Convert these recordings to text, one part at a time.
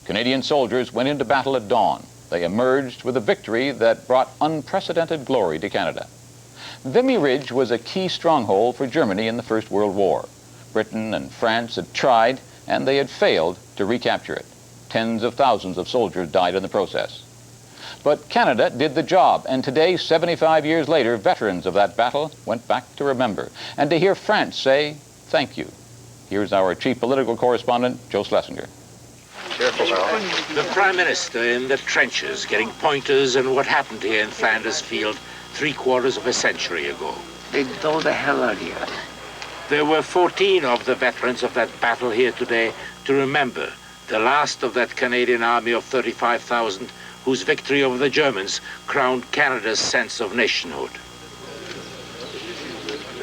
Canadian soldiers went into battle at dawn. They emerged with a victory that brought unprecedented glory to Canada. Vimy Ridge was a key stronghold for Germany in the First World War. Britain and France had tried, and they had failed to recapture it. Tens of thousands of soldiers died in the process. But Canada did the job, and today, 75 years later, veterans of that battle went back to remember, and to hear France say, thank you. Here's our chief political correspondent, Joe Schlesinger. Careful now. The Prime Minister in the trenches getting pointers on what happened here in Flanders Field 3/4 of a century ago. They told the hell out of you. There were 14 of the veterans of that battle here today to remember the last of that Canadian army of 35,000 whose victory over the Germans crowned Canada's sense of nationhood.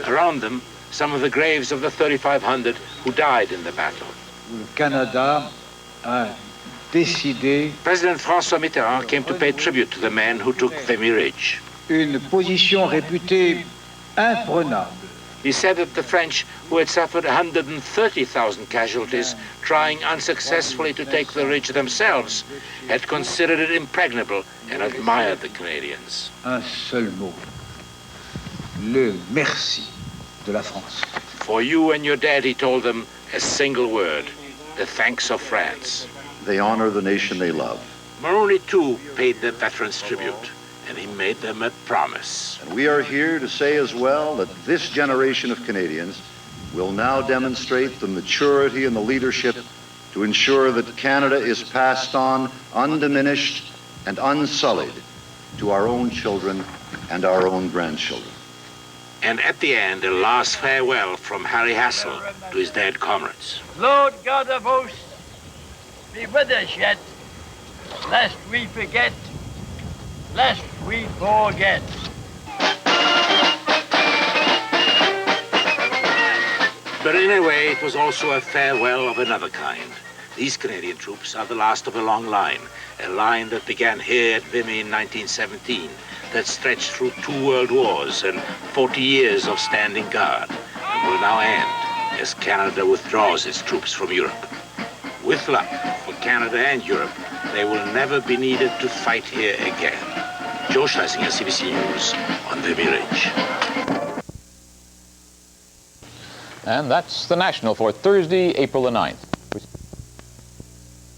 Around them, some of the graves of the 3,500 who died in the battle. Canada a décidé President François Mitterrand came to pay tribute to the men who took Vimy Ridge. une position réputée imprenable. He said that the French, who had suffered 130,000 casualties trying unsuccessfully to take the ridge themselves, had considered it impregnable and admired the Canadians. Un seul mot. Le merci de la France. For you and your dad, he told them, a single word, the thanks of France. They honor the nation they love. Mulroney, too, paid the veterans tribute, and he made them a promise. And we are here to say as well that this generation of Canadians will now demonstrate the maturity and the leadership to ensure that Canada is passed on undiminished and unsullied to our own children and our own grandchildren. And at the end, a last farewell from Harry Hassel to his dead comrades. Lord God of hosts, be with us yet, lest we forget, lest we forget. But in a way, it was also a farewell of another kind. These Canadian troops are the last of a long line, a line that began here at Vimy in 1917, that stretched through 2 world wars and 40 years of standing guard, and will now end as Canada withdraws its troops from Europe. With luck for Canada and Europe, they will never be needed to fight here again. Joe Schlesinger, CBC News, on Vimy Ridge. And that's the National for Thursday, April the 9th.